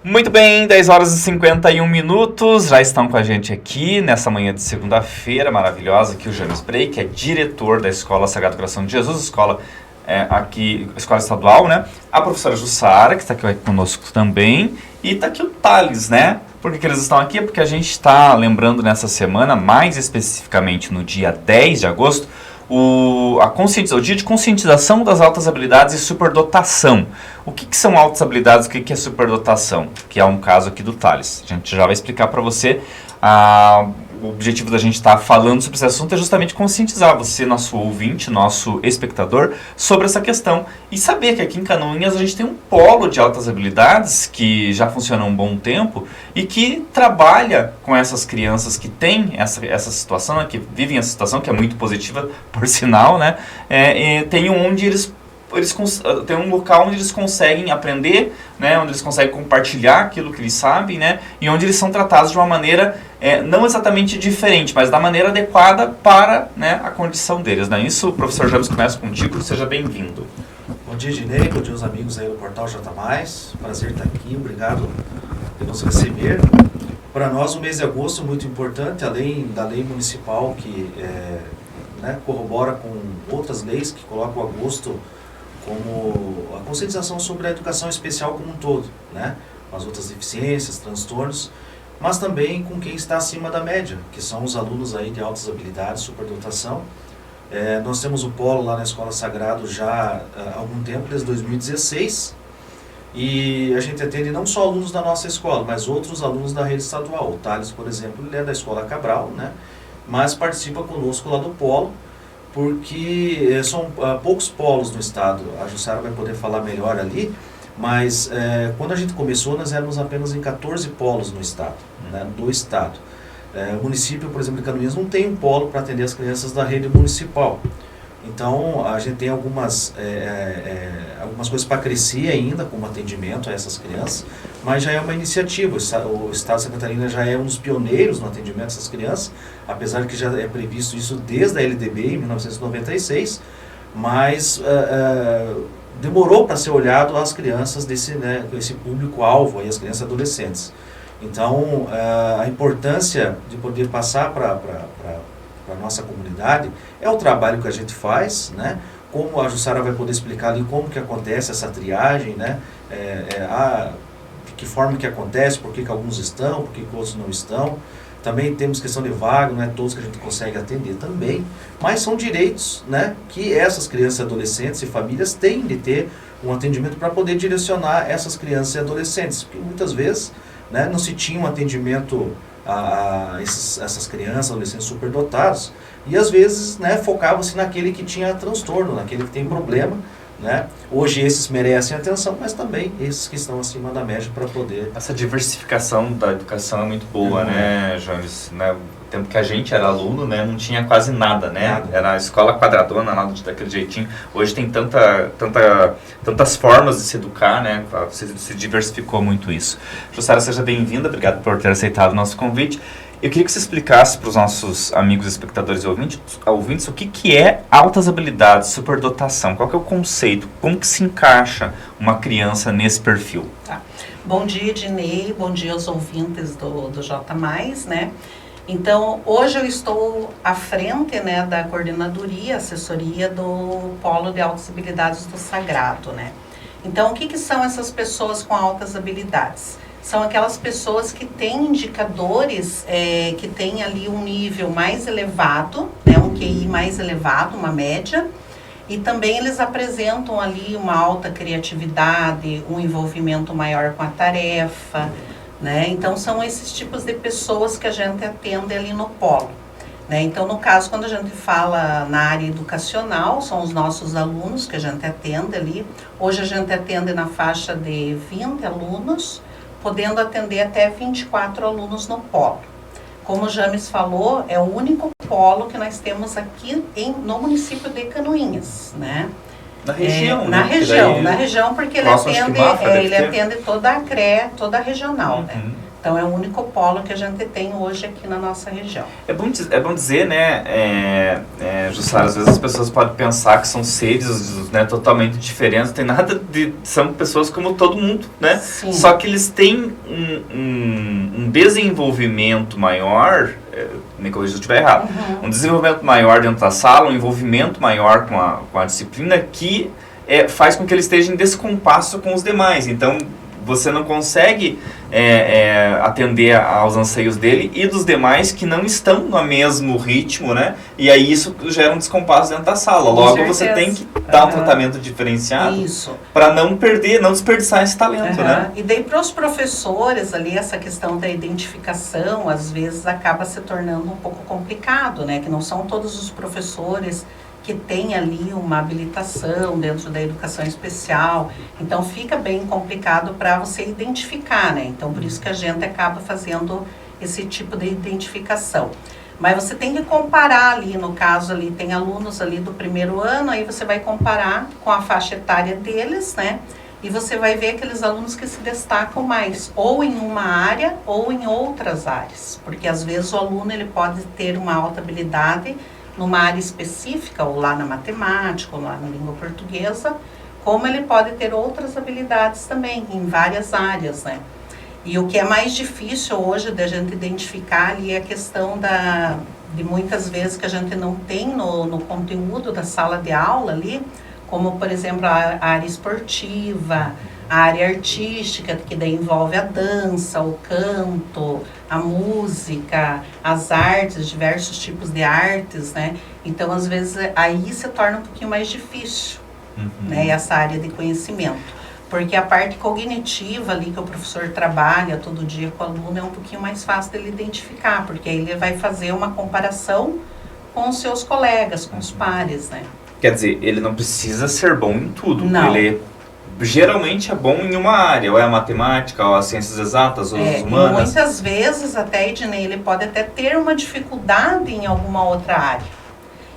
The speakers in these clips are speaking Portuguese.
Muito bem, 10 horas e 51 minutos, já estão com a gente aqui nessa manhã de segunda-feira maravilhosa, aqui o James Brey, que é diretor da Escola Sagrado Coração de Jesus, escola escola estadual, né? A professora Jussara, que está aqui conosco também, e está aqui o Thales, né? Por que eles estão aqui? É porque a gente está lembrando nessa semana, mais especificamente no dia 10 de agosto, o dia de conscientização das altas habilidades e superdotação. O que são altas habilidades, o que é superdotação? Que é um caso aqui do Thales. A gente já vai explicar para você. O objetivo da gente estar falando sobre esse assunto é justamente conscientizar você, nosso ouvinte, nosso espectador, sobre essa questão. E saber que aqui em Canoinhas a gente tem um polo de altas habilidades que já funciona há um bom tempo e que trabalha com essas crianças que têm essa situação, né, que vivem essa situação, que é muito positiva, por sinal, né? Tem onde tem um local onde eles conseguem aprender, né, onde eles conseguem compartilhar aquilo que eles sabem, né, e onde eles são tratados de uma maneira não exatamente diferente, mas da maneira adequada para, né, a condição deles. Né? Isso, professor James, começa contigo, seja bem-vindo. Bom dia, Dinei, bom dia aos amigos aí do Portal J+, prazer estar aqui, obrigado por nos receber. Para nós o mês de agosto é muito importante, além da lei municipal que corrobora com outras leis que colocam o agosto como a conscientização sobre a educação especial como um todo, né? As outras deficiências, transtornos, mas também com quem está acima da média, que são os alunos aí de altas habilidades, superdotação. Nós temos o polo lá na Escola Sagrado já há algum tempo, desde 2016, e a gente atende não só alunos da nossa escola, mas outros alunos da rede estadual. O Thales, por exemplo, ele é da Escola Cabral, né? Mas participa conosco lá do polo, porque são poucos polos no estado. A Jussara vai poder falar melhor ali, mas quando a gente começou, nós éramos apenas em 14 polos no estado, né, do estado. O município, por exemplo, de Canoinhas, não tem um polo para atender as crianças da rede municipal. Então, a gente tem algumas coisas para crescer ainda, como atendimento a essas crianças, mas já é uma iniciativa. O Estado de Santa Catarina já é um dos pioneiros no atendimento a essas crianças, apesar de que já é previsto isso desde a LDB, em 1996, mas demorou para ser olhado as crianças desse público-alvo, as crianças e adolescentes. Então, a importância de poder passar para a nossa comunidade é o trabalho que a gente faz, né? Como a Jussara vai poder explicar ali como que acontece essa triagem, né? De que forma que acontece, por que alguns estão, por que outros não estão. Também temos questão de vaga, não é todos que a gente consegue atender também, mas são direitos, né, que essas crianças, adolescentes e famílias têm de ter um atendimento para poder direcionar essas crianças e adolescentes, porque muitas vezes, né, não se tinha um atendimento a essas crianças, adolescentes superdotados, e às vezes, né, focava-se naquele que tinha transtorno, naquele que tem problema, né? Hoje esses merecem atenção, mas também esses que estão acima da média para poder... Essa diversificação da educação é muito boa, né, Jones? Né? O tempo que a gente era aluno, né, não tinha quase nada, né? Nada. Era a escola quadradona, lá daquele jeitinho. Hoje tem tantas formas de se educar, né? Se diversificou muito isso. Jussara, seja bem-vinda, obrigado por ter aceitado o nosso convite. Eu queria que você explicasse para os nossos amigos espectadores e ouvintes o que é altas habilidades, superdotação, qual que é o conceito, como que se encaixa uma criança nesse perfil? Tá. Bom dia, Dinei, bom dia aos ouvintes do J+, né? Então, hoje eu estou à frente, né, da coordenadoria, assessoria do Polo de Altas Habilidades do Sagrado, né? Então, o que são essas pessoas com altas habilidades? São aquelas pessoas que têm indicadores, que têm ali um nível mais elevado, né, um QI mais elevado, uma média, e também eles apresentam ali uma alta criatividade, um envolvimento maior com a tarefa, né? Então, são esses tipos de pessoas que a gente atende ali no polo. Né? Então, no caso, quando a gente fala na área educacional, são os nossos alunos que a gente atende ali. Hoje a gente atende na faixa de 20 alunos, podendo atender até 24 alunos no polo. Como o James falou, é o único polo que nós temos aqui no município de Canoinhas, né? Na região, na região, porque ele atende toda a CRE, toda a regional, né? Então é o único polo que a gente tem hoje aqui na nossa região. É bom dizer, né, Jussara, às vezes as pessoas podem pensar que são seres, né, totalmente diferentes, não tem nada de... São pessoas como todo mundo, né? Sim. Só que eles têm um desenvolvimento maior, me corrija se eu estiver errado, um desenvolvimento maior dentro da sala, um envolvimento maior com a disciplina que faz com que ele esteja em descompasso com os demais. Então, você não consegue atender aos anseios dele e dos demais que não estão no mesmo ritmo, né? E aí isso gera um descompasso dentro da sala. Logo, você tem que dar um tratamento diferenciado para não perder, não desperdiçar esse talento, né? E daí para os professores ali, essa questão da identificação, às vezes acaba se tornando um pouco complicado, né? Que não são todos os professores que tem ali uma habilitação dentro da educação especial, então fica bem complicado para você identificar, né? Então por isso que a gente acaba fazendo esse tipo de identificação. Mas você tem que comparar ali, no caso ali tem alunos ali do primeiro ano, aí você vai comparar com a faixa etária deles, né? E você vai ver aqueles alunos que se destacam mais, ou em uma área ou em outras áreas, porque às vezes o aluno ele pode ter uma alta habilidade numa área específica, ou lá na matemática, ou lá na língua portuguesa, como ele pode ter outras habilidades também, em várias áreas, né? E o que é mais difícil hoje da gente identificar ali é a questão de muitas vezes que a gente não tem no conteúdo da sala de aula ali, como, por exemplo, a área esportiva, a área artística, que daí envolve a dança, o canto, a música, as artes, diversos tipos de artes, né? Então, às vezes, aí se torna um pouquinho mais difícil, né? Essa área de conhecimento. Porque a parte cognitiva ali que o professor trabalha todo dia com o aluno é um pouquinho mais fácil dele identificar, porque aí ele vai fazer uma comparação com os seus colegas, com os pares, né? Quer dizer, ele não precisa ser bom em tudo. Não. Ele geralmente é bom em uma área, ou é a matemática, ou as ciências exatas, ou as humanas. Muitas vezes até, Ednei, ele pode até ter uma dificuldade em alguma outra área.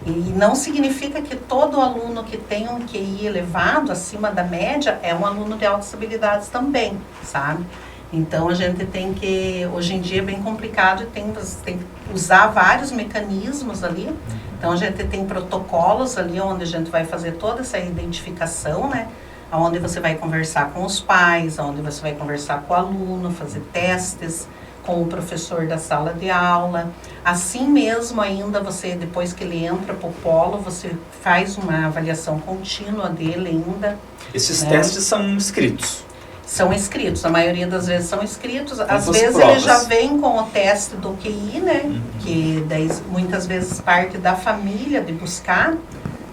E não significa que todo aluno que tem um QI elevado, acima da média, é um aluno de altas habilidades também, sabe? Então a gente tem que, hoje em dia é bem complicado, tem que usar vários mecanismos ali. Então a gente tem protocolos ali onde a gente vai fazer toda essa identificação, né? Onde você vai conversar com os pais, onde você vai conversar com o aluno, fazer testes com o professor da sala de aula. Assim mesmo ainda você, depois que ele entra para o polo, você faz uma avaliação contínua dele ainda. Esses testes são escritos? São escritos, a maioria das vezes são escritos. Às As vezes provas. ele já vem com o teste do QI, né? Que daí muitas vezes parte da família de buscar,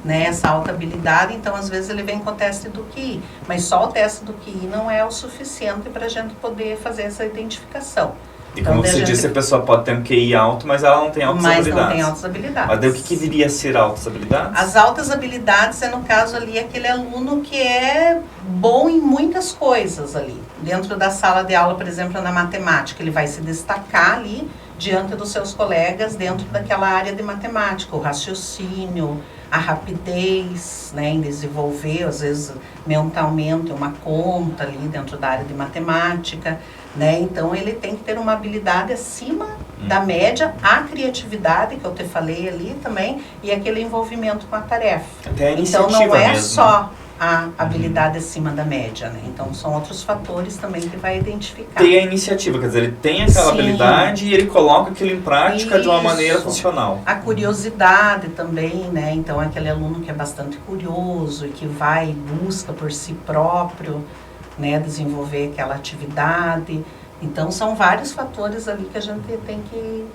né, essa alta habilidade, então às vezes ele vem com o teste do QI, mas só o teste do QI não é o suficiente para a gente poder fazer essa identificação. E como você disse, a pessoa pode ter um QI alto, mas ela não tem altas habilidades. Mas não tem altas habilidades. Mas daí o que viria a ser altas habilidades? As altas habilidades é, no caso ali, aquele aluno que é bom em muitas coisas ali. Dentro da sala de aula, por exemplo, na matemática, ele vai se destacar ali diante dos seus colegas dentro daquela área de matemática, o raciocínio, a rapidez, né, em desenvolver, às vezes, mentalmente, uma conta ali dentro da área de matemática, né? Então, ele tem que ter uma habilidade acima da média, a criatividade, que eu te falei ali também, e aquele envolvimento com a tarefa. Até a Então, iniciativa não é mesmo. só a habilidade acima da média, né? Então, são outros fatores também que vai identificar. Tem a iniciativa, quer dizer, ele tem aquela habilidade e ele coloca aquilo em prática de uma maneira funcional. A curiosidade também, né? Então, aquele aluno que é bastante curioso e que vai e busca por si próprio, né, desenvolver aquela atividade. Então, são vários fatores ali que a gente tem que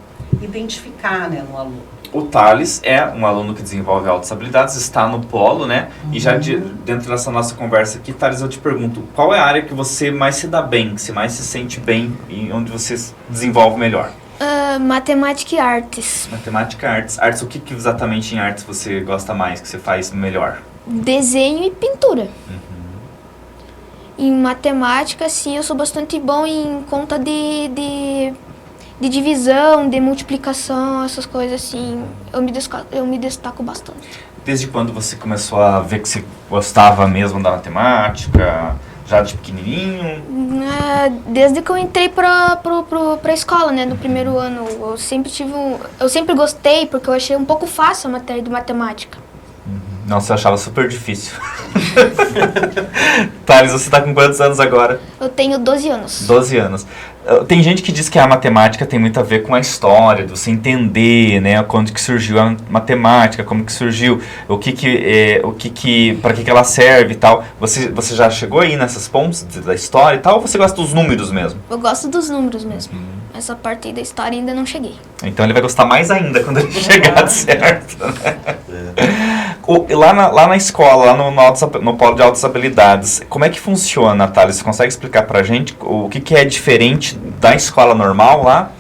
identificar, né, no aluno. O Thales é um aluno que desenvolve altas habilidades, está no polo, né? E já dentro dessa nossa conversa aqui, Thales, eu te pergunto, qual é a área que você mais se dá bem, que você mais se sente bem e onde você desenvolve melhor? Matemática e artes. Matemática e artes. Artes, o que exatamente em artes você gosta mais, que você faz melhor? Desenho e pintura. Em matemática, sim, eu sou bastante bom em conta de divisão, de multiplicação, essas coisas assim. Eu me destaco bastante. Desde quando você começou a ver que você gostava mesmo da matemática? Já de pequenininho? Desde que eu entrei pra escola, né, no primeiro ano, eu sempre gostei, porque eu achei um pouco fácil a matéria de matemática. Nossa, eu achava super difícil. Thales, você tá com quantos anos agora? Eu tenho 12 anos. 12 anos. Tem gente que diz que a matemática tem muito a ver com a história, de você entender, né, quando que surgiu a matemática, como que surgiu, para que ela serve e tal. Você já chegou aí nessas pontas da história e tal, ou você gosta dos números mesmo? Eu gosto dos números mesmo. Essa parte aí da história ainda não cheguei. Então ele vai gostar mais ainda quando ele chegar, certo? Né? Lá na escola, lá no polo de altas habilidades, como é que funciona, Thales? Você consegue explicar pra gente o que é diferente da escola normal lá?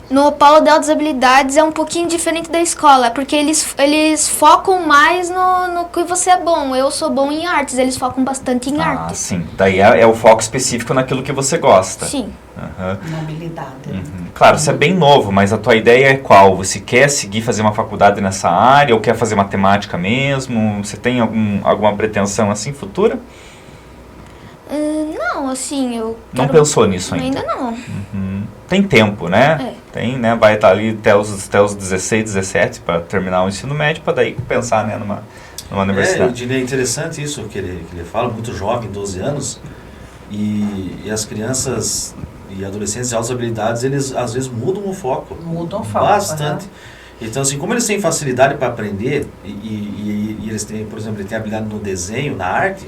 No polo de altas habilidades é um pouquinho diferente da escola, porque eles focam mais no que você é bom. Eu sou bom em artes, eles focam bastante em artes. Ah, sim. Daí é o foco específico naquilo que você gosta. Sim. Na habilidade. Né? Claro, você é bem novo, mas a tua ideia é qual? Você quer seguir fazer uma faculdade nessa área ou quer fazer matemática mesmo? Você tem alguma pretensão assim futura? Não, assim, Não pensou nisso ainda? Ainda não. Tem tempo, né? É. Tem, né? Vai estar ali até os 16, 17 para terminar o ensino médio, para daí pensar, né, numa universidade. Eu diria interessante isso que ele fala, muito jovem, 12 anos, e as crianças e adolescentes de altas habilidades, eles às vezes mudam o foco. Mudam o foco. Bastante. Então, assim, como eles têm facilidade para aprender, e eles têm, por exemplo, eles têm habilidade no desenho, na arte,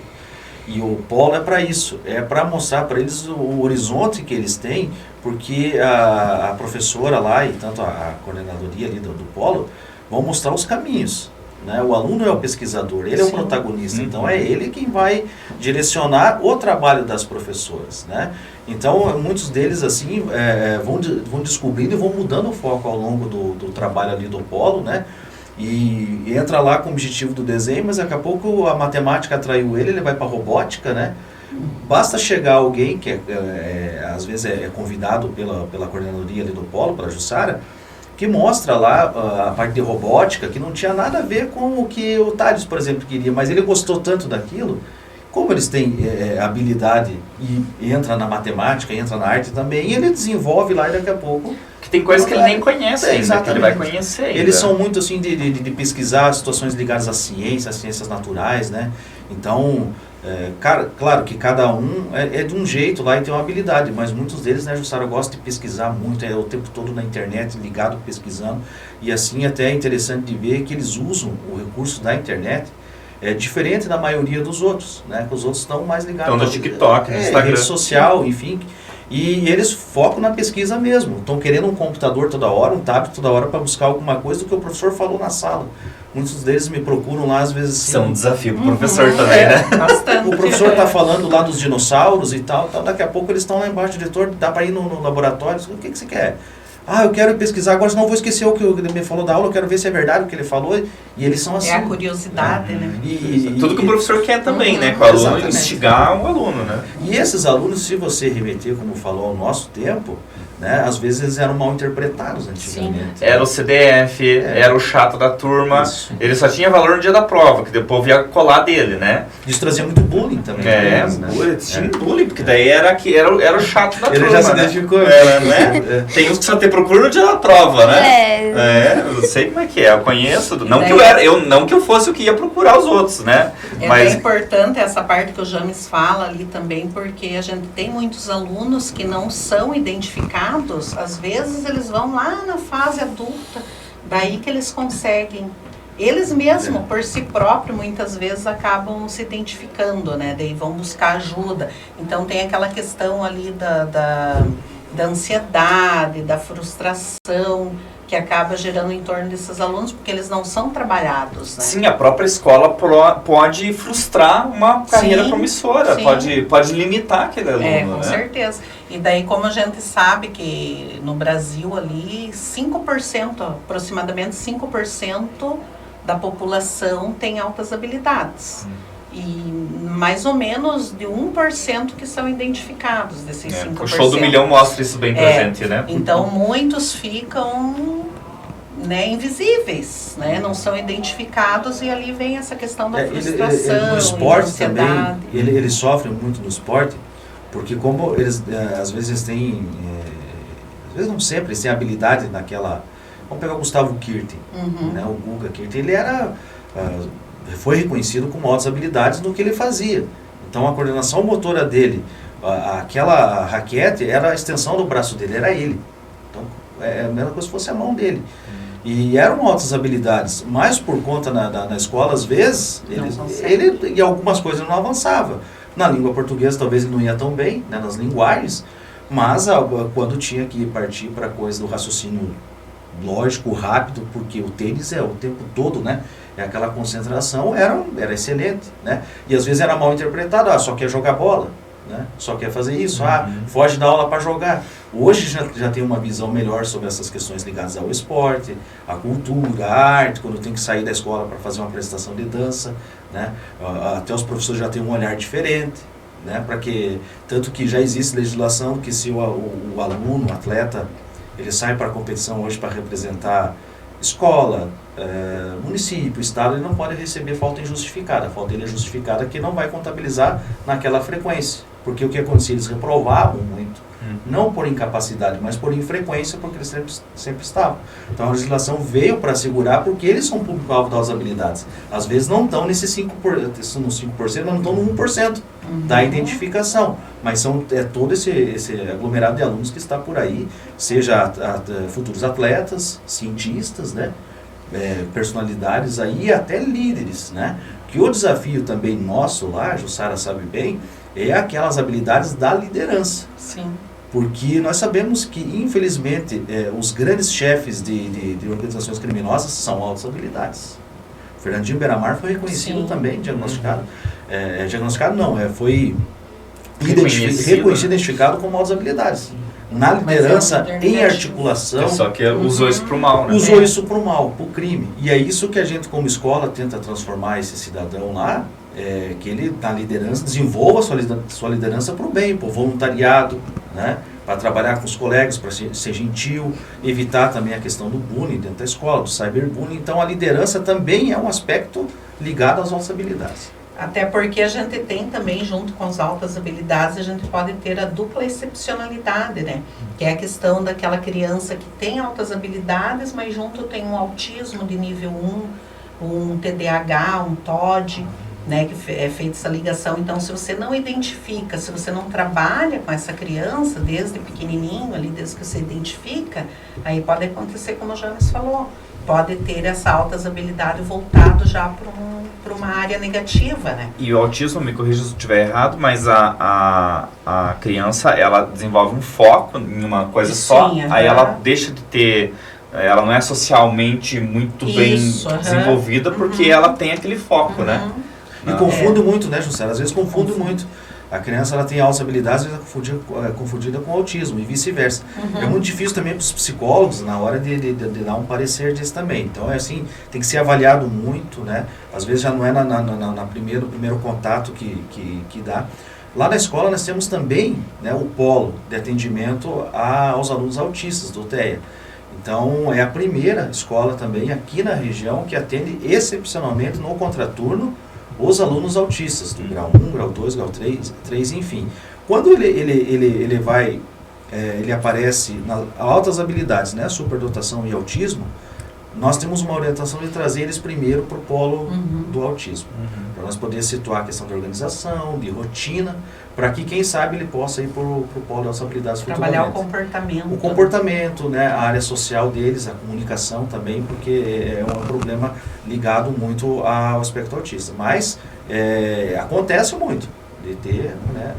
e o polo é para isso, é para mostrar para eles o horizonte que eles têm, porque a professora lá e tanto a coordenadoria ali do polo vão mostrar os caminhos. Né? O aluno é o pesquisador, ele é o protagonista, então é ele quem vai direcionar o trabalho das professoras. Né? Então, muitos deles assim vão descobrindo e vão mudando o foco ao longo do trabalho ali do polo, né? E entra lá com o objetivo do desenho, mas daqui a pouco a matemática atraiu ele vai para a robótica, né? Basta chegar alguém que às vezes é convidado pela coordenadoria ali do polo, pela Jussara, que mostra lá a parte de robótica, que não tinha nada a ver com o que o Thales, por exemplo, queria, mas ele gostou tanto daquilo, como eles têm habilidade e entra na matemática, entra na arte também, e ele desenvolve lá e daqui a pouco... Que tem coisas que ele nem conhece ainda, exatamente. Que ele vai conhecer ainda. Eles são muito assim de pesquisar situações ligadas à ciência, às ciências naturais, né? Então, claro que cada um é de um jeito lá e tem uma habilidade, mas muitos deles, né, Jussara, gostam de pesquisar muito, o tempo todo na internet, ligado, pesquisando, e assim até é interessante de ver que eles usam o recurso da internet diferente da maioria dos outros, né? Que os outros estão mais ligados no TikTok, no Instagram, rede social, enfim. E eles focam na pesquisa mesmo. Estão querendo um computador toda hora, um tablet toda hora para buscar alguma coisa do que o professor falou na sala. Muitos deles me procuram lá, às vezes assim... São um desafio para o professor também, né? Bastante. O professor está falando lá dos dinossauros e tal, daqui a pouco eles estão lá embaixo, diretor, dá para ir no laboratório, o que você quer? Ah, eu quero pesquisar agora, senão eu vou esquecer o que ele me falou da aula, eu quero ver se é verdade o que ele falou, e eles são assim. É a curiosidade, né? Tudo que o professor quer também, né? Com o aluno, exatamente. instigar o aluno, né? E esses alunos, se você remeter, como falou, ao nosso tempo, né, às vezes eles eram mal interpretados antigamente. Era o CDF, era o chato da turma, Isso. ele só tinha valor no dia da prova, que depois ia colar dele, né? Isso trazia muito bullying também. Né? Tinha bullying, porque daí era o chato da Ele turma, já se né? identificou. Não é? Tem uns que só te procuram no dia da prova, né? Eu sei como é que é, eu conheço. Não que eu fosse o que ia procurar os outros, né? Mas é importante essa parte que o James fala ali também, porque a gente tem muitos alunos que não são identificados, às vezes eles vão lá na fase adulta, daí que eles conseguem, eles mesmos, por si próprios, muitas vezes acabam se identificando, né? Daí vão buscar ajuda. Então tem aquela questão ali da ansiedade, da frustração, que acaba gerando em torno desses alunos, porque eles não são trabalhados, né? Sim, a própria escola pode frustrar uma carreira promissora, pode limitar aquele aluno, com certeza. E daí, como a gente sabe que no Brasil ali, 5%, aproximadamente 5% da população tem altas habilidades. E mais ou menos de 1% que são identificados desses 5%. O Show do Milhão mostra isso bem presente, né? Então, muitos ficam né, invisíveis, né, não são identificados, e ali vem essa questão da frustração, no esporte também, ansiedade. eles sofrem muito no esporte, porque como eles, às vezes têm, às vezes não sempre, eles têm habilidade naquela... Vamos pegar o Gustavo Kirten, né, o Guga Kirten, ele foi reconhecido com altas habilidades no que ele fazia. Então a coordenação motora dele, aquela raquete era a extensão do braço dele, era ele. Então é a mesma coisa se fosse a mão dele. E eram altas habilidades, mas por conta na escola, às vezes, ele em algumas coisas não avançava. Na língua portuguesa talvez ele não ia tão bem, né, nas linguagens, mas quando tinha que partir para a coisa do raciocínio lógico, rápido, porque o tênis é o tempo todo, né? É aquela concentração, era excelente, né? E às vezes era mal interpretado, só quer jogar bola, né? Só quer fazer isso, foge da aula para jogar. Hoje já tem uma visão melhor sobre essas questões ligadas ao esporte, à cultura, à arte, quando tem que sair da escola para fazer uma apresentação de dança, né? Até os professores já têm um olhar diferente, né? Tanto que já existe legislação que se o aluno, o atleta, ele sai para a competição hoje para representar escola, município, estado, ele não pode receber falta injustificada. A falta dele é justificada que não vai contabilizar naquela frequência. Porque o que acontecia? Eles reprovavam muito. Não por incapacidade, mas por infrequência, porque eles sempre estavam. Então a legislação veio para assegurar, porque eles são público-alvo das habilidades. Às vezes não estão nesse 5%, mas não estão no 1% da identificação. Mas todo esse aglomerado de alunos que está por aí, seja futuros atletas, cientistas, né? Personalidades aí, até líderes, né? Que o desafio também nosso lá, a Jussara sabe bem, é aquelas habilidades da liderança. Sim. Porque nós sabemos que, infelizmente, os grandes chefes de organizações criminosas são altas habilidades. Fernandinho Beiramar foi reconhecido também, diagnosticado. Diagnosticado não, foi reconhecido, identificado como altas habilidades. Na liderança, em articulação... Só que usou isso para o mal, né? Usou isso para o mal, para o crime. E é isso que a gente, como escola, tenta transformar esse cidadão lá, que ele, na liderança, desenvolva sua liderança para o bem, para o voluntariado, né? Para trabalhar com os colegas, para ser gentil, evitar também a questão do bullying dentro da escola, do cyberbullying. Então, a liderança também é um aspecto ligado às nossas habilidades. Até porque a gente tem também, junto com as altas habilidades, a gente pode ter a dupla excepcionalidade, né? Que é a questão daquela criança que tem altas habilidades, mas junto tem um autismo de nível 1, um TDAH, um TOD, né? Que é feita essa ligação. Então, se você não identifica, se você não trabalha com essa criança, desde pequenininho, ali, desde que você identifica, aí pode acontecer, como o James falou, pode ter essa altas habilidades voltado já para uma área negativa, né? E o autismo, me corrija se eu estiver errado, mas a criança, ela desenvolve um foco em uma coisa só, aí ela deixa de ter, ela não é socialmente muito bem desenvolvida, porque ela tem aquele foco, né? E confunde muito, né, Jussara? Às vezes confunde muito. A criança, ela tem altas habilidades, às vezes é confundida com autismo e vice-versa. É muito difícil também para os psicólogos na hora de dar um parecer disso também. Então, assim, tem que ser avaliado muito, né? Às vezes já não é no primeiro contato que dá. Lá na escola nós temos também, né, o polo de atendimento aos alunos autistas do TEA. Então, é a primeira escola também aqui na região que atende excepcionalmente no contraturno os alunos autistas, do grau 1, grau 2, grau 3, enfim. Quando ele aparece nas altas habilidades, né, superdotação e autismo, nós temos uma orientação de trazer eles primeiro para o polo do autismo. Para nós poder situar a questão de organização, de rotina, para que, quem sabe, ele possa ir para o polo das habilidades futuramente. Trabalhar o comportamento. O comportamento, né, a área social deles, a comunicação também, porque é um problema ligado muito ao aspecto autista. Mas acontece muito de ter, né,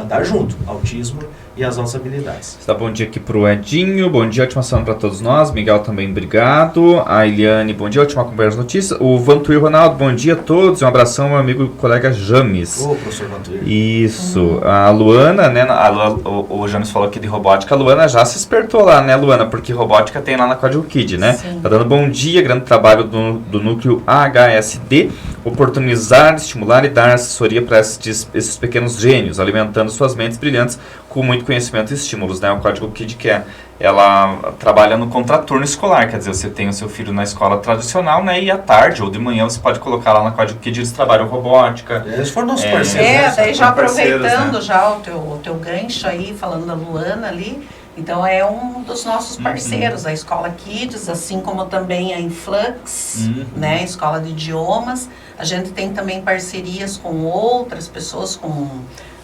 andar junto, autismo e as nossas habilidades. Dá bom dia aqui pro Edinho, bom dia, ótima semana para todos nós, Miguel também, obrigado, a Eliane, bom dia, ótima conversa notícias, o Vantuir Ronaldo, bom dia a todos, um abração ao meu amigo e colega James. Ô, professor Vantuir. Isso, a Luana, né, o James falou aqui de robótica, a Luana já se espertou lá, né, Luana, porque robótica tem lá na Código Kid, né? Sim. Tá dando bom dia, grande trabalho do núcleo HSD, oportunizar, estimular e dar assessoria para esses esses pequenos gênios, alimentando suas mentes brilhantes com muito conhecimento e estímulos, né? O Código Kid, que ela trabalha no contraturno escolar, quer dizer, você tem o seu filho na escola tradicional, né? E à tarde ou de manhã você pode colocar lá na Código Kid, eles trabalham robótica. Eles foram nossos parceiros. Daí já aproveitando, né? já o teu gancho aí, falando da Luana ali, então é um dos nossos parceiros, a Escola Kids, assim como também a Influx, né, Escola de Idiomas. A gente tem também parcerias com outras pessoas,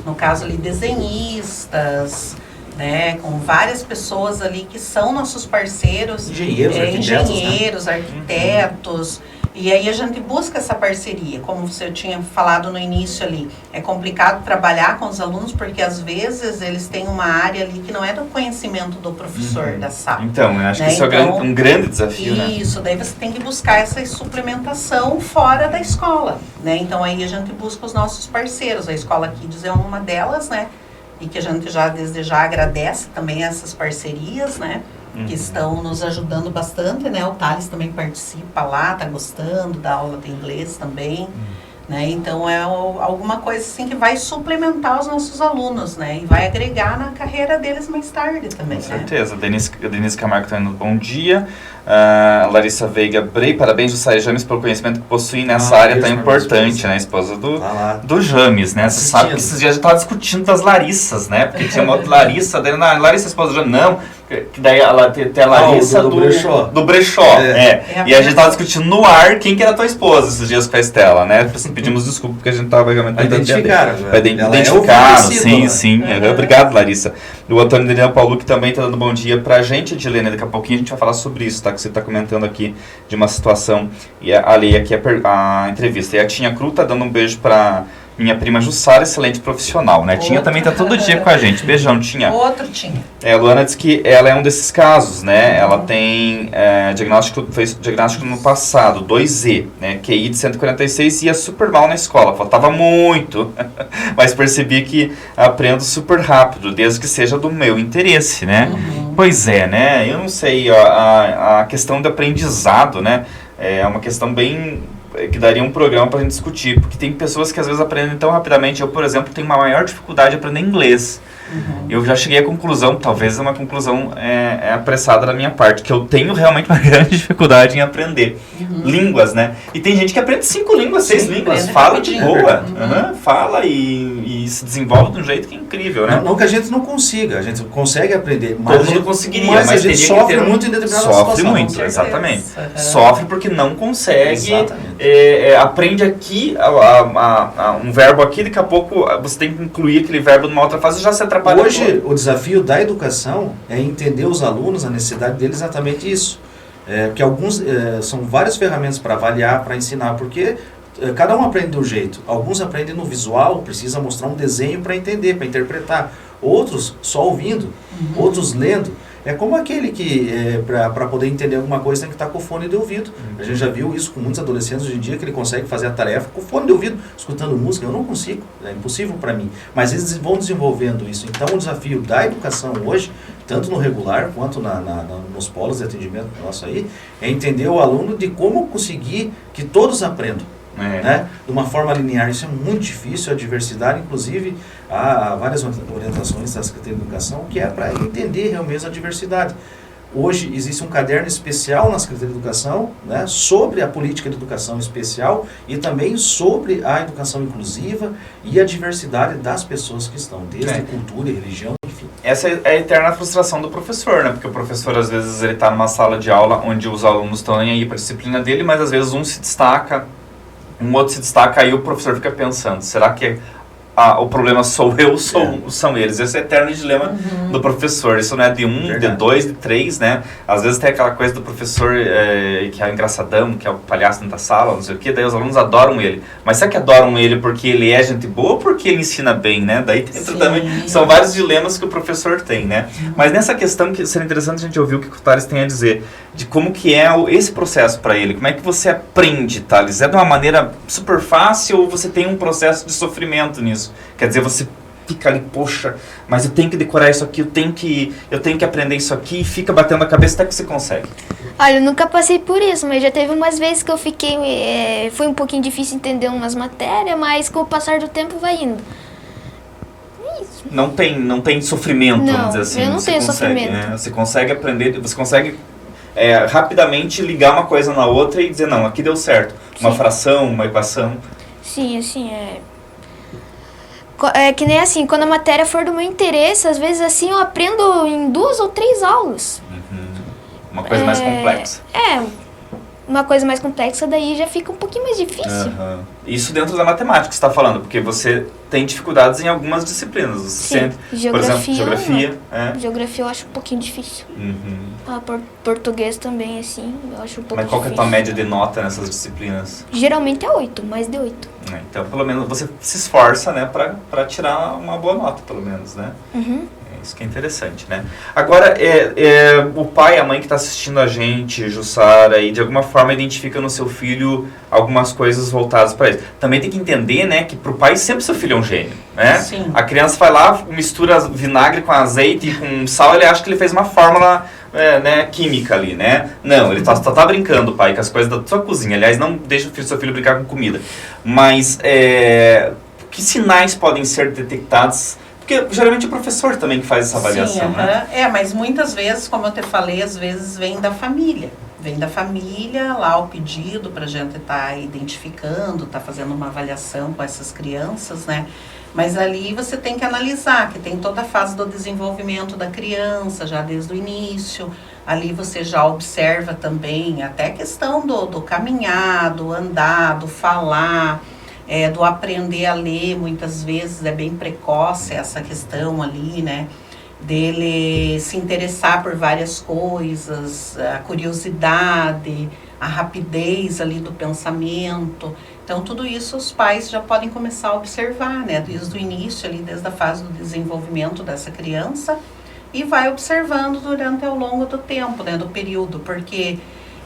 no caso ali, desenhistas, né, com várias pessoas ali que são nossos parceiros. Engenheiros, arquitetos. E aí a gente busca essa parceria, como você tinha falado no início ali. É complicado trabalhar com os alunos porque às vezes eles têm uma área ali que não é do conhecimento do professor da sala. Então, eu acho né? que isso é um grande desafio, né? Isso, daí você tem que buscar essa suplementação fora da escola, né? Então aí a gente busca os nossos parceiros. A Escola Kids é uma delas, né? E que a gente desde já agradece também essas parcerias, né? Que estão nos ajudando bastante, né? O Thales também participa lá, tá gostando da aula de inglês também, né? Então é alguma coisa assim que vai suplementar os nossos alunos, né? E vai agregar na carreira deles mais tarde também, Com certeza. Denise Camargo está indo bom dia. Larissa Veiga Brei, parabéns do Sai James pelo conhecimento que possuem nessa área tão importante, né? Esposa do James, né? Você sabe que esses dias a gente estava discutindo das Larissas, né? Porque tinha uma outra Larissa, daí Larissa, esposa do James, não. Que daí ela tem a Larissa do Brechó. E a gente estava discutindo no ar quem que era a tua esposa esses dias com a Estela, né? Pedimos desculpa porque a gente estava realmente identificaram. Sim. Obrigado, Larissa. O Antônio Daniel Paulo, que também está dando bom dia pra gente, Edilene. Daqui a pouquinho a gente vai falar sobre isso, tá? Que você está comentando aqui de uma situação alheia aqui a entrevista. E a Tinha Cru tá dando um beijo pra minha prima Jussara, excelente profissional, né? Tinha também tá todo dia com a gente. Beijão, Tinha. Outro Tinha. A Luana diz que ela é um desses casos, né? Ela tem fez diagnóstico no passado, 2E, né? QI de 146 e ia super mal na escola, faltava muito. Mas percebi que aprendo super rápido, desde que seja do meu interesse, né? Pois é, né? Eu não sei, a questão do aprendizado, né? É uma questão bem... que daria um programa pra gente discutir, porque tem pessoas que às vezes aprendem tão rapidamente. Eu, por exemplo, tenho uma maior dificuldade de aprender inglês. Eu já cheguei à conclusão, talvez é uma conclusão apressada da minha parte, que eu tenho realmente uma grande dificuldade em aprender línguas, né? E tem gente que aprende 5 línguas, 6 línguas, fala de boa, fala e se desenvolve de um jeito que é incrível, né? Não que a gente não consiga, a gente consegue aprender, mas todo mundo conseguiria, mas a gente sofre muito em determinada situação. Sofre muito, exatamente. Sofre porque não consegue, aprende aqui um verbo aqui, daqui a pouco você tem que incluir aquele verbo numa outra fase e já se atrapalha. Hoje, o desafio da educação é entender os alunos, a necessidade deles, exatamente isso. Porque são várias ferramentas para avaliar, para ensinar, porque cada um aprende de um jeito. Alguns aprendem no visual, precisa mostrar um desenho para entender, para interpretar. Outros só ouvindo, outros lendo. É como aquele que, para poder entender alguma coisa, tem que estar com o fone de ouvido. A gente já viu isso com muitos adolescentes hoje em dia, que ele consegue fazer a tarefa com o fone de ouvido, escutando música. Eu não consigo, é impossível para mim. Mas eles vão desenvolvendo isso. Então, o desafio da educação hoje, tanto no regular quanto nos polos de atendimento nosso aí, é entender o aluno de como conseguir que todos aprendam. Né? De uma forma linear, isso é muito difícil, a diversidade, inclusive há várias orientações da Secretaria de Educação que é para entender realmente a diversidade. Hoje existe um caderno especial na Secretaria de Educação, né, sobre a política de educação especial e também sobre a educação inclusiva e a diversidade das pessoas que estão, desde cultura e religião, enfim. Essa é a eterna frustração do professor, né? Porque o professor, às vezes, ele está numa sala de aula onde os alunos estão nem aí para a disciplina dele, mas às vezes um se destaca, um outro se destaca, aí o professor fica pensando, será que o problema sou eu ou são eles? Esse é o eterno dilema do professor. Isso não é de de 2, de 3, né? Às vezes tem aquela coisa do professor que é o engraçadão, que é o palhaço dentro da sala, não sei o quê, daí os alunos adoram ele. Mas será que adoram ele porque ele é gente boa ou porque ele ensina bem, né? Daí também são vários dilemas que o professor tem, né? Mas nessa questão, que seria interessante a gente ouvir o que o Thales tem a dizer, de como que é esse processo para ele. Como é que você aprende, Thales? É de uma maneira super fácil ou você tem um processo de sofrimento nisso? Quer dizer, você fica ali, poxa, mas eu tenho que decorar isso aqui, eu tenho que aprender isso aqui, e fica batendo a cabeça até que você consegue. Olha, eu nunca passei por isso, mas já teve umas vezes que eu fiquei... foi um pouquinho difícil entender umas matérias, mas com o passar do tempo vai indo. Não tem sofrimento, Não, vamos dizer assim. eu não Você tenho consegue, sofrimento. Você consegue aprender, você consegue rapidamente ligar uma coisa na outra e dizer, não, aqui deu certo. Uma Sim. fração, uma equação. Sim, assim, é que nem assim, quando a matéria for do meu interesse, às vezes assim eu aprendo em 2 ou 3 aulas. Uma coisa mais complexa. Uma coisa mais complexa daí já fica um pouquinho mais difícil. Aham. Isso dentro da matemática que você está falando, porque você tem dificuldades em algumas disciplinas. Você Sim, sente, por geografia, exemplo, geografia. Geografia eu acho um pouquinho difícil. Português também, assim, eu acho um pouco Mas qual que é a difícil. tua média de nota nessas disciplinas? Geralmente é 8, mais de 8. Então, pelo menos, você se esforça, né, para tirar uma boa nota, pelo menos, né? Uhum. Isso que é interessante, né? Agora, o pai, a mãe que está assistindo a gente, Jussara, e de alguma forma identifica no seu filho algumas coisas voltadas para ele. Também tem que entender, né, que para o pai sempre seu filho é um gênio, né? Sim. A criança vai lá, mistura vinagre com azeite e com sal, ele acha que ele fez uma fórmula química ali, né? Não, ele só tá brincando, pai, com as coisas da sua cozinha. Aliás, não deixa o seu filho brincar com comida. Mas, que sinais podem ser detectados? Porque geralmente é o professor também que faz essa avaliação, Sim, né? mas muitas vezes, como eu te falei, às vezes vem da família. Vem da família lá o pedido para a gente estar identificando, tá fazendo uma avaliação com essas crianças, né? Mas ali você tem que analisar, que tem toda a fase do desenvolvimento da criança, já desde o início. Ali você já observa também até a questão do caminhar, do andar, do falar, do aprender a ler. Muitas vezes é bem precoce essa questão ali, né? Dele se interessar por várias coisas, a curiosidade, a rapidez ali do pensamento. Então, tudo isso os pais já podem começar a observar, né? Desde o início, ali, desde a fase do desenvolvimento dessa criança, e vai observando durante ao longo do tempo, né? Do período, porque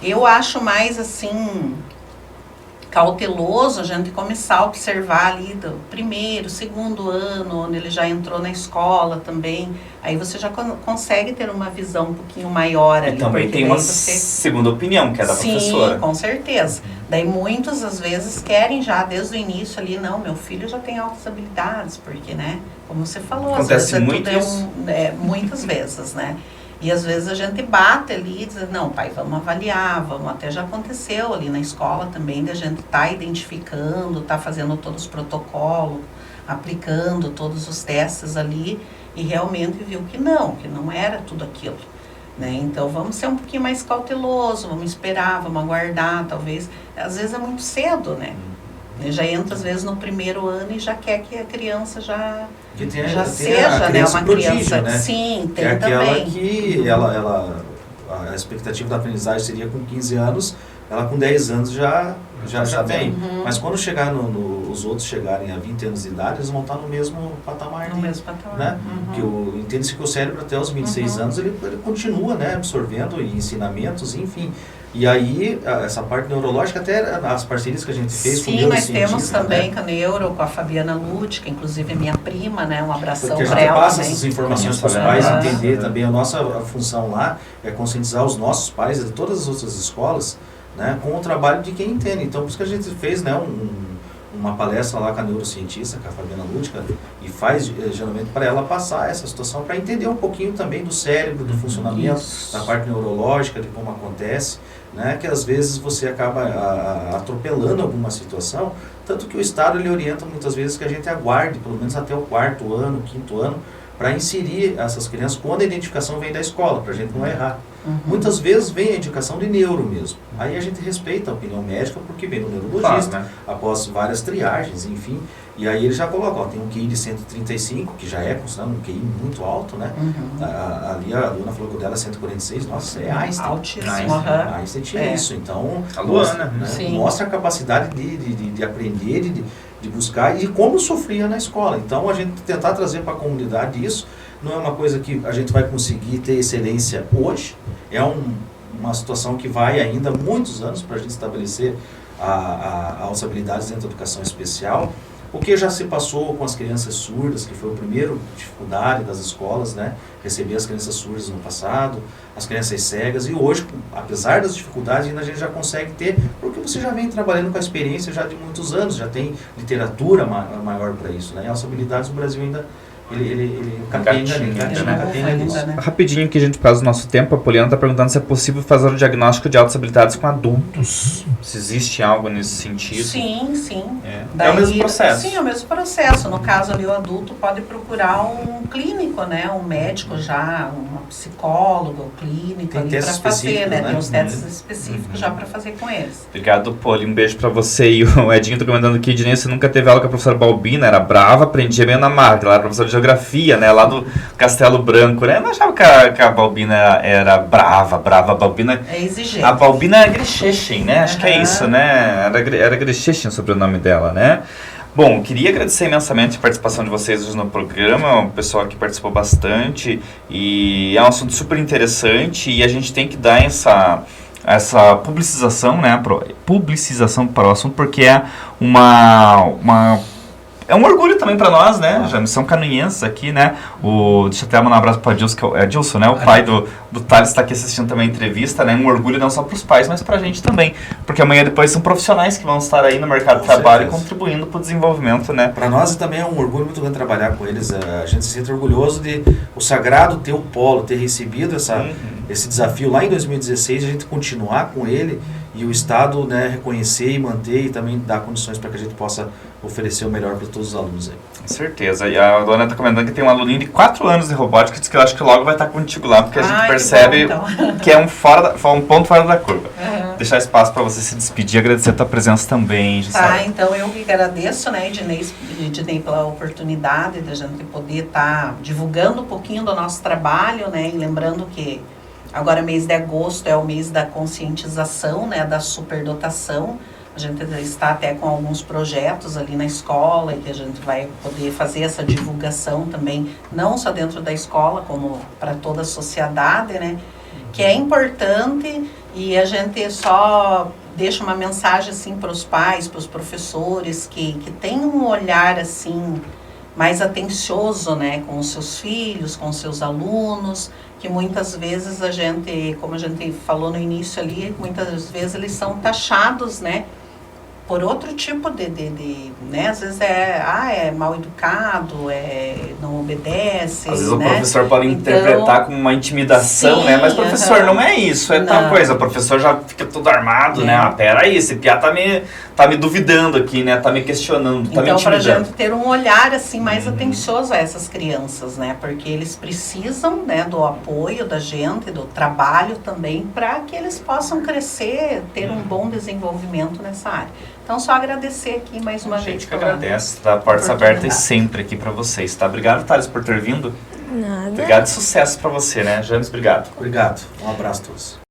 eu acho mais, assim, cauteloso a gente começar a observar ali do primeiro, segundo ano, onde ele já entrou na escola também. Aí você já consegue ter uma visão um pouquinho maior ali. E também tem uma segunda opinião, que é da professora. Sim, com certeza. Daí muitos, às vezes, querem já desde o início ali, não, meu filho já tem altas habilidades, porque, né, como você falou, acontece às vezes muito isso? muitas vezes, né. E às vezes a gente bate ali e diz, não, pai, vamos avaliar, até já aconteceu ali na escola também, da gente tá identificando, tá fazendo todos os protocolos, aplicando todos os testes ali, e realmente viu que não era tudo aquilo, né? Então vamos ser um pouquinho mais cauteloso, vamos esperar, vamos aguardar, talvez, às vezes é muito cedo, né? Já entra às vezes no primeiro ano e já quer que a criança já seja, né, uma criança, né? Sim, tem é aquela também. Que a expectativa da aprendizagem seria com 15 anos, ela com 10 anos já vem. Uhum. Mas quando chegar os outros chegarem a 20 anos de idade, eles vão estar no mesmo patamar. Mesmo patamar. Né? Uhum. Que entende-se que o cérebro até os 26 anos ele continua, né, absorvendo ensinamentos, enfim. E aí, essa parte neurológica, até as parcerias que a gente fez com neurocientistas. Sim, nós temos também, né, com a Neuro, com a Fabiana Lute, que inclusive é minha prima, né? Um abração para ela. Porque a gente passa também. essas informações para os pais, entender também. A nossa função lá é conscientizar os nossos pais de todas as outras escolas, né, com o trabalho de quem entende. Então, por isso que a gente fez, né, uma palestra lá com a neurocientista, com a Fabiana Lúdica, e faz geralmente para ela passar essa situação, para entender um pouquinho também do cérebro, do funcionamento, da parte neurológica, de como acontece, né, que às vezes você acaba atropelando alguma situação, tanto que o Estado ele orienta muitas vezes que a gente aguarde, pelo menos até o 4º ano, 5º ano, para inserir essas crianças quando a identificação vem da escola, para a gente não errar. Muitas vezes vem a indicação de neuro mesmo. Aí a gente respeita a opinião médica porque vem do neurologista, após várias triagens, enfim. E aí ele já coloca, tem um QI de 135, que já é considerado um QI muito alto, né? Ali a Luana falou que o dela é 146, nossa, é Einstein. Altíssimo. Einstein tinha isso, então a Luana, mostra a capacidade de aprender, de buscar e como sofria na escola. Então a gente tentar trazer para a comunidade isso, não é uma coisa que a gente vai conseguir ter excelência hoje, é uma situação que vai ainda muitos anos para a gente estabelecer as habilidades dentro da educação especial, O que já se passou com as crianças surdas, que foi a primeira dificuldade das escolas, né? Receber as crianças surdas no passado, as crianças cegas, e hoje, apesar das dificuldades, ainda a gente já consegue ter, porque você já vem trabalhando com a experiência já de muitos anos, já tem literatura maior para isso, né? E as habilidades do Brasil ainda ele capenga nisso. Rapidinho, que a gente faz o nosso tempo, a Poliana está perguntando se é possível fazer o diagnóstico de altas habilidades com adultos. Se existe algo nesse sentido. Sim, sim. É o mesmo processo. Sim, é o mesmo processo. No caso ali, o adulto pode procurar um clínico, né? Um médico já, um psicólogo, clínico ali para fazer, né? Tem os testes específicos já para fazer com eles. Obrigado, Poli. Um beijo para você. E o Edinho está comentando aqui, Ednei, você nunca teve aula com a professora Balbina, era brava, aprendia meio na marca. Ela era professora de geografia, né? Lá do Castelo Branco, né? Eu não achava que a Balbina era brava. A Balbina... É exigente. A Balbina é Grechechin, né? Acho que é isso, né? Era Grechechin sobre o nome dela, né? Bom, queria agradecer imensamente a participação de vocês hoje no programa, o pessoal que participou bastante, e é um assunto super interessante, e a gente tem que dar essa publicização, né? Publicização para o assunto, porque é é um orgulho também para nós, né? Já são canoinhenses aqui, né? Deixa eu até mandar um abraço para Dilson, que é Dilson, né? O pai do Thales está aqui assistindo também a entrevista, né? Um orgulho não só para os pais, mas para a gente também. Porque amanhã depois são profissionais que vão estar aí no mercado de trabalho e contribuindo para o desenvolvimento, né? Para nós também é um orgulho muito grande trabalhar com eles. A gente se sente orgulhoso de o Sagrado ter o polo, ter recebido esse desafio lá em 2016, a gente continuar com ele e o Estado, né, reconhecer e manter e também dar condições para que a gente possa oferecer o melhor para todos os alunos aí. Com certeza. E a dona está comentando que tem um aluninho de 4 anos de robótica, diz que eu acho que logo vai estar contigo lá, porque a gente percebe que, bom, então. que é um ponto fora da curva. Deixar espaço para você se despedir e agradecer a tua presença também, Gisela. Então eu que agradeço, né, Ednei, pela oportunidade de a gente poder estar divulgando um pouquinho do nosso trabalho, né, e lembrando que agora mês de agosto é o mês da conscientização, né, da superdotação. A gente está até com alguns projetos ali na escola e que a gente vai poder fazer essa divulgação também, não só dentro da escola, como para toda a sociedade, né? Que é importante, e a gente só deixa uma mensagem assim para os pais, para os professores, que tenham um olhar assim mais atencioso, né, com os seus filhos, com os seus alunos, que muitas vezes a gente, como a gente falou no início ali, muitas vezes eles são taxados, né, por outro tipo né, às vezes é mal educado, não obedece. Às vezes, né? O professor pode interpretar como uma intimidação, sim, né? Mas professor, não é isso, é tal coisa. O professor já fica todo armado, né? Peraí, esse piá tá me duvidando aqui, né? Tá me questionando, tá me intimidando. Então, pra gente ter um olhar, assim, mais atencioso a essas crianças, né? Porque eles precisam, né, do apoio da gente, do trabalho também, para que eles possam crescer, ter um bom desenvolvimento nessa área. Então, só agradecer aqui mais uma vez. A gente que agradece, tá? Portas abertas sempre aqui para vocês, tá? Obrigado, Thales, por ter vindo. Nada. Obrigado e sucesso para você, né? James, obrigado. Obrigado. Um abraço a todos.